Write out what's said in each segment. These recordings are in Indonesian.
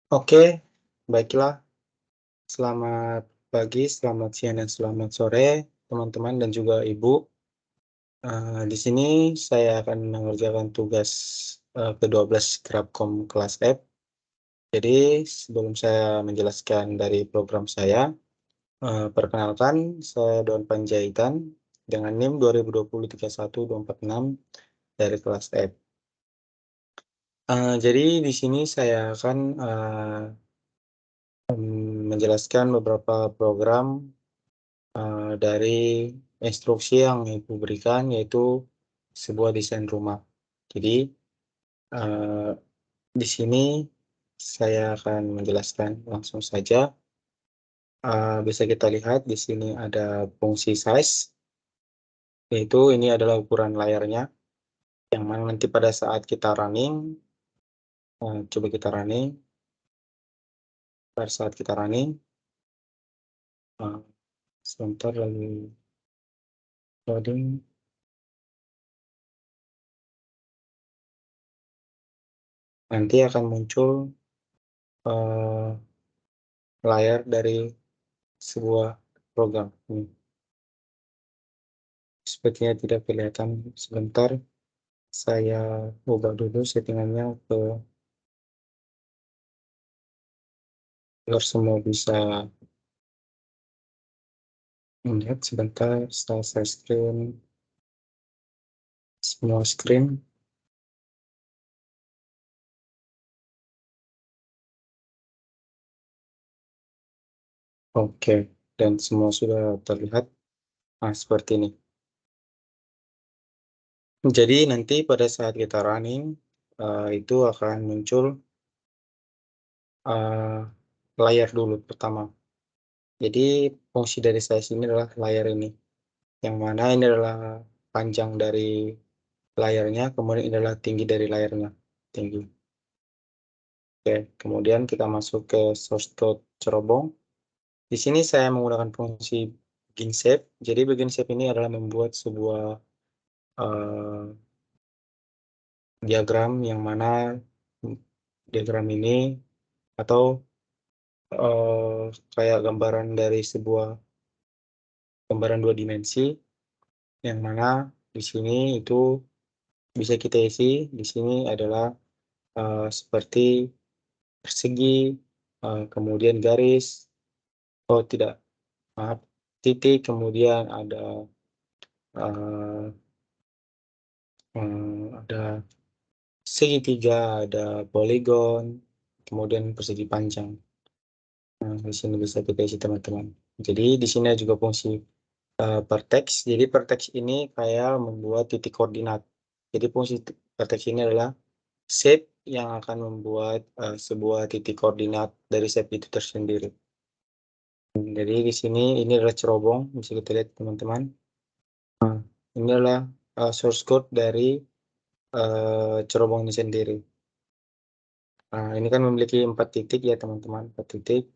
Oke, baiklah. Selamat pagi, selamat siang, dan selamat sore, teman-teman dan juga Ibu. Di sini saya akan mengerjakan tugas ke-12 Grabkom kelas F. Jadi, sebelum saya menjelaskan dari program saya, perkenalkan, saya Don Panjaitan dengan NIM 2020 31246 dari kelas F. Jadi di sini saya akan menjelaskan beberapa program dari instruksi yang Ibu berikan, yaitu sebuah desain rumah. Jadi, eee, di sini saya akan menjelaskan langsung saja. Bisa kita lihat di sini ada fungsi size, yaitu ini adalah ukuran layarnya, yang mana nanti pada saat kita running, coba kita running, pada saat kita running, eee, sebentar lagi loading, nanti akan muncul, eee, layar dari sebuah program ini. Sepertinya tidak kelihatan, sebentar saya ubah dulu settingannya biar semua bisa melihat. Sebentar, saya screen semua screen. Oke, dan semua sudah terlihat. Seperti ini. Jadi nanti pada saat kita running, itu akan muncul, eee, layar dulu pertama. Jadi fungsi dari size ini adalah layar ini, yang mana ini adalah panjang dari layarnya, kemudian ini adalah tinggi dari layarnya, tinggi. Oke, kemudian kita masuk ke source code cerobong. Di sini saya menggunakan fungsi begin shape. Jadi begin shape ini adalah membuat sebuah uh, diagram, yang mana diagram ini atau kayak gambaran dari sebuah gambaran dua dimensi, yang mana di sini itu bisa kita isi. Di sini adalah seperti persegi, kemudian garis, oh tidak, maaf, titik, kemudian ada uh, ada segitiga, ada poligon, kemudian persegi panjang. Nah, di sini bisa kita isi, teman-teman. Jadi di sini ada juga fungsi vertex. Jadi vertex ini kayak membuat titik koordinat. Jadi fungsi vertex ini adalah shape yang akan membuat sebuah titik koordinat dari shape itu tersendiri. Jadi di sini ini adalah cerobong, bisa kita lihat, teman-teman. Ini adalah source code dari cerobong ini sendiri. Ini kan memiliki 4 titik ya, teman-teman, 4 titik,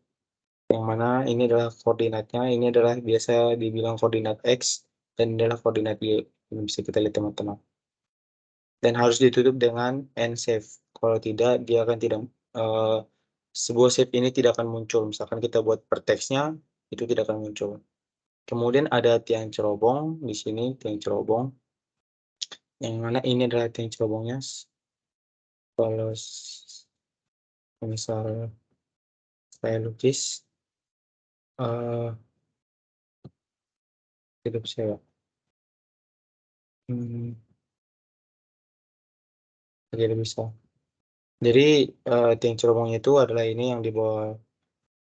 yang mana ini adalah koordinatnya, ini adalah biasa dibilang koordinat X, dan ini adalah koordinat Y. Ini bisa kita lihat, teman-teman. Dan harus ditutup dengan end shape. Kalau tidak, dia akan tidak, sebuah shape ini tidak akan muncul. Misalkan kita buat vertex-nya, itu tidak akan muncul. Kemudian ada tiang cerobong, di sini tiang cerobong, yang mana ini adalah tiang cerobongnya. Kalau misal saya lukis, eee, hidup saya, mmm, tidak bisa. Jadi, tiang cerobongnya itu adalah ini yang di bawah,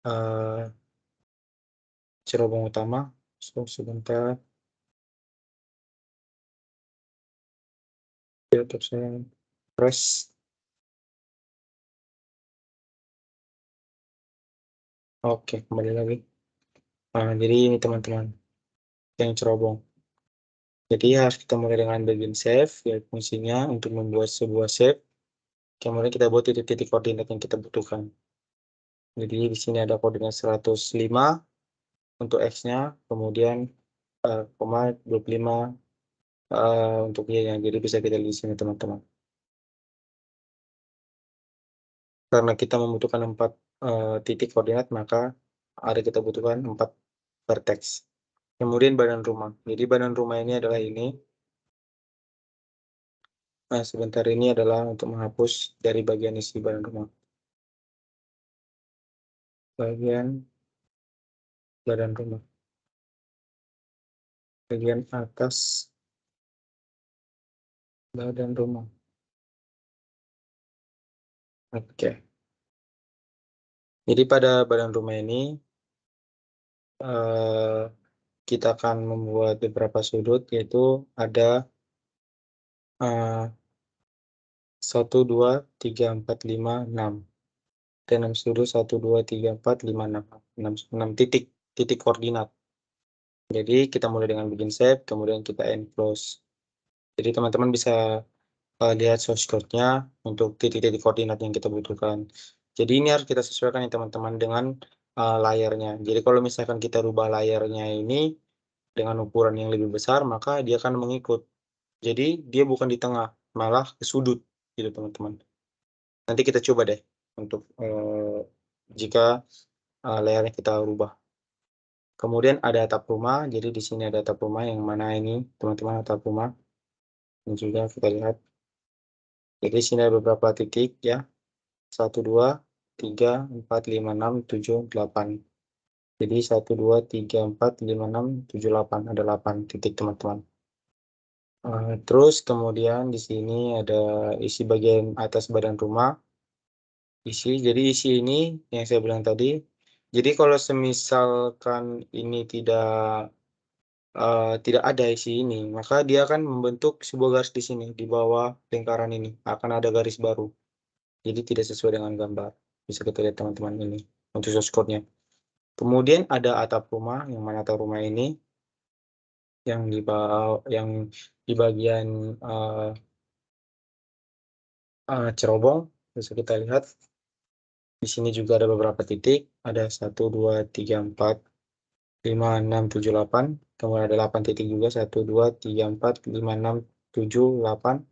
eee, cerobong utama. Sebentar, laptop saya crash. Oke, kembali lagi. Jadi ini, teman-teman, tiang cerobong. Jadi harus kita mulai dengan begin shape, ya fungsinya untuk membuat sebuah shape, kemudian kita buat titik-titik koordinat yang kita butuhkan. Jadi di sini ada koordinat 105 untuk X-nya, kemudian, koma 25, untuk Y-nya. Jadi bisa kita lihat di sini, teman-teman. karena kita membutuhkan 4 titik koordinat, maka kita butuhkan 4 vertex. Kemudian badan rumah. Jadi badan rumah ini adalah ini. Nah, sebentar ini adalah untuk menghapus dari bagian isi badan rumah. Bagian badan rumah. Bagian atas badan rumah. Oke. Jadi pada badan rumah ini kita akan membuat beberapa sudut, yaitu ada 1, 2, 3, 4, 5, 6. Ada 6 sudut, 1, 2, 3, 4, 5, 6. 6 titik koordinat. Jadi kita mulai dengan bikin shape, kemudian kita enclose. Jadi teman-teman bisa lihat source code-nya untuk titik-titik koordinat yang kita butuhkan. Jadi ini harus kita sesuaikan ya teman-teman dengan layarnya. Jadi kalau misalkan kita rubah layarnya ini dengan ukuran yang lebih besar, maka dia akan mengikut. Jadi dia bukan di tengah, malah ke sudut gitu teman-teman. Nanti kita coba deh untuk jika layarnya kita rubah. Kemudian ada atap rumah, jadi di sini ada atap rumah yang mana ini teman-teman atap rumah. Ini juga kita lihat. Jadi di sini ada beberapa titik ya. 1, 2, 3, 4, 5, 6, 7, 8. Jadi 1, 2, 3, 4, 5, 6, 7, 8. Ada 8 titik teman-teman. Terus kemudian di sini ada isi bagian atas badan rumah. Jadi isi ini yang saya bilang tadi. Jadi kalau semisalkan ini tidak ada isi ini, maka dia akan membentuk sebuah garis di sini, di bawah lingkaran ini. Akan ada garis baru. Jadi tidak sesuai dengan gambar. Bisa kita lihat teman-teman ini untuk source code-nya. Kemudian ada atap rumah, yang mana atap rumah ini yang di bagian cerobong bisa kita lihat. Di sini juga ada beberapa titik, ada 1, 2, 3, 4, 5, 6, 7, 8. Kemudian ada 8 titik juga, 1, 2, 3, 4, 5, 6, 7, 8.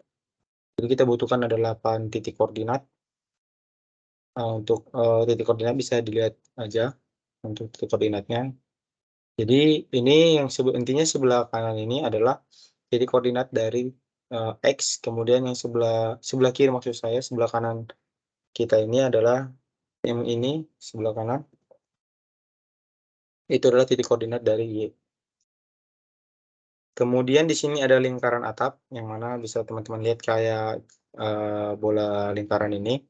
Jadi kita butuhkan ada 8 titik koordinat. Untuk titik koordinat bisa dilihat aja untuk titik koordinatnya. Jadi ini yang intinya sebelah kanan ini adalah titik koordinat dari X, kemudian yang sebelah kiri maksud saya, sebelah kanan kita ini adalah yang ini sebelah kanan itu adalah titik koordinat dari Y. Kemudian di sini ada lingkaran atap yang mana bisa teman-teman lihat kayak bola lingkaran ini.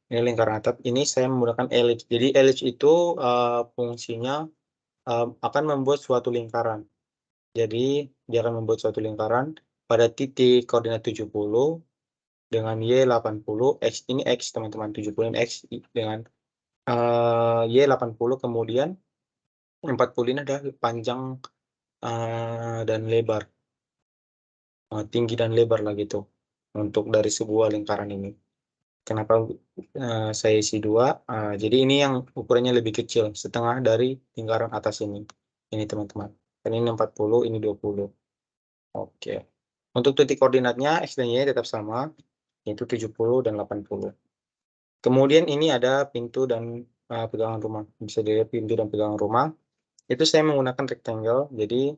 Ini lingkaran atap. Ini saya menggunakan ellipse. Jadi ellipse itu fungsinya akan membuat suatu lingkaran. Jadi dia akan membuat suatu lingkaran pada titik koordinat 70 dengan Y 80, X ini X teman-teman, 70 ini X dengan Y 80, kemudian 40 ini adalah panjang dan lebar, tinggi dan lebar lah gitu untuk dari sebuah lingkaran ini. Kenapa saya isi 2? Jadi ini yang ukurannya lebih kecil, setengah dari lingkaran atas ini. Ini teman-teman. Ini 40, ini 20. Oke. Untuk titik koordinatnya X dan Y tetap sama, yaitu 70 dan 80. Kemudian ini ada pintu dan pegangan rumah. Bisa dilihat pintu dan pegangan rumah. Itu saya menggunakan rectangle. Jadi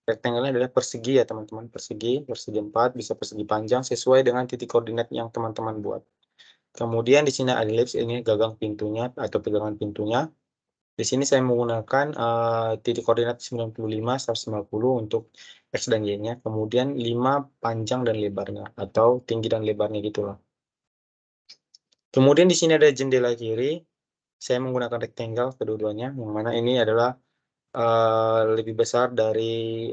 rectangle adalah persegi ya teman-teman. Persegi 4, bisa persegi panjang sesuai dengan titik koordinat yang teman-teman buat. Kemudian di sini ada ellipse, ini gagang pintunya atau pegangan pintunya. Di sini saya menggunakan titik koordinat 95, 150 untuk X dan Y-nya. Kemudian 5 panjang dan lebarnya atau tinggi dan lebarnya gitulah. Kemudian di sini ada jendela kiri. Saya menggunakan rectangle kedua-duanya, yang mana ini adalah lebih besar dari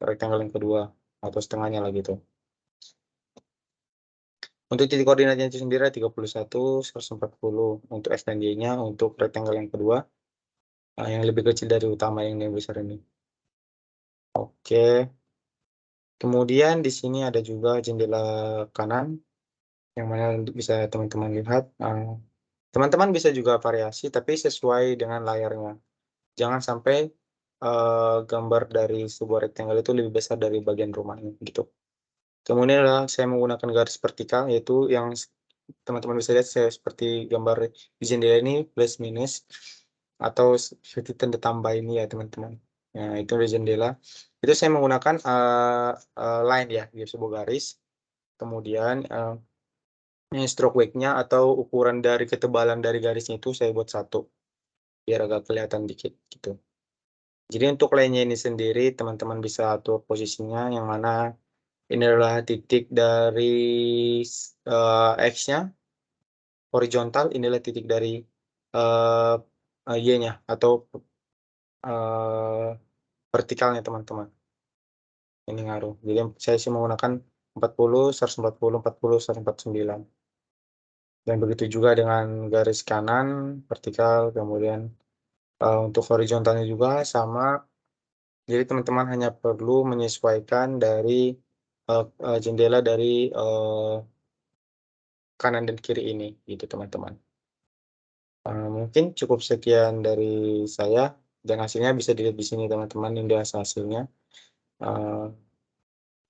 rectangle yang kedua atau setengahnya lah gitu. Untuk titik koordinatnya itu sendiri 31, 140 untuk X dan Y-nya untuk rectangle yang kedua, yang lebih kecil dari utama yang lebih besar ini. Oke. Kemudian di sini ada juga jendela kanan, yang mana bisa teman-teman lihat. Teman-teman bisa juga variasi, tapi sesuai dengan layarnya. Jangan sampai gambar dari sebuah rectangle itu lebih besar dari bagian rumahnya gitu. Kemudian saya menggunakan garis vertikal, yaitu yang teman-teman bisa lihat saya seperti gambar di jendela ini plus minus atau seperti tanda tambah ini ya teman-teman. Nah itu di jendela. Itu saya menggunakan line ya, di sebuah garis. Kemudian ini stroke weight-nya atau ukuran dari ketebalan dari garisnya itu saya buat 1, biar agak kelihatan dikit gitu. Jadi untuk line-nya ini sendiri teman-teman bisa atur posisinya yang mana ini adalah titik dari X-nya horizontal, inilah titik dari eee, Y-nya atau eee, vertikalnya teman-teman. Ini ngaruh. Jadi saya sih menggunakan 40, 140, 40, 149. Dan begitu juga dengan garis kanan vertikal, kemudian, untuk horizontalnya juga sama. Jadi teman-teman hanya perlu menyesuaikan dari, jendela dari, kanan dan kiri ini, gitu teman-teman. Mungkin cukup sekian dari saya dan hasilnya bisa dilihat di sini teman-teman, ini adalah hasilnya. Eee,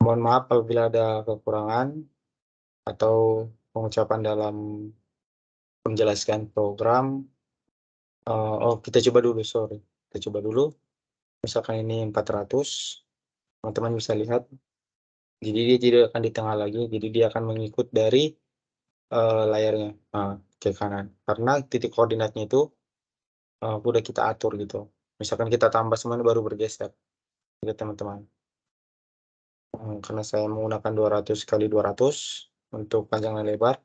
Mohon maaf apabila ada kekurangan atau pengucapan dalam menjelaskan program. Oh kita coba dulu, sorry. Kita coba dulu, misalkan ini 400, teman-teman bisa lihat, jadi dia tidak akan di tengah lagi, jadi dia akan mengikut dari, layarnya, ke kanan. Karena titik koordinatnya itu, udah kita atur gitu. Misalkan kita tambah semuanya baru bergeser, gitu teman-teman. Karena saya menggunakan 200 kali 200 untuk panjang dan lebar,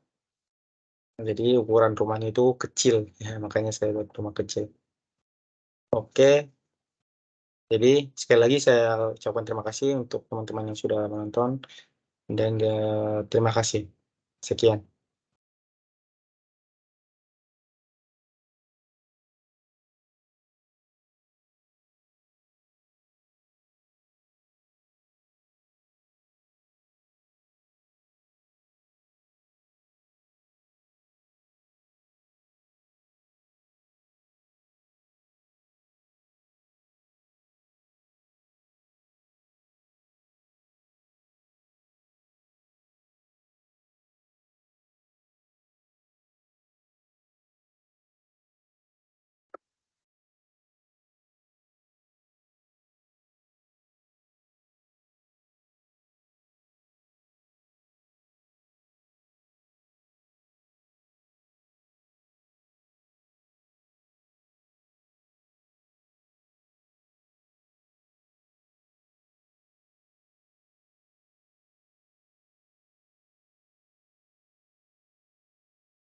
jadi ukuran rumahnya itu kecil, ya makanya saya buat rumah kecil. Oke. Jadi sekali lagi saya ucapkan terima kasih untuk teman-teman yang sudah menonton dan, terima kasih. Sekian.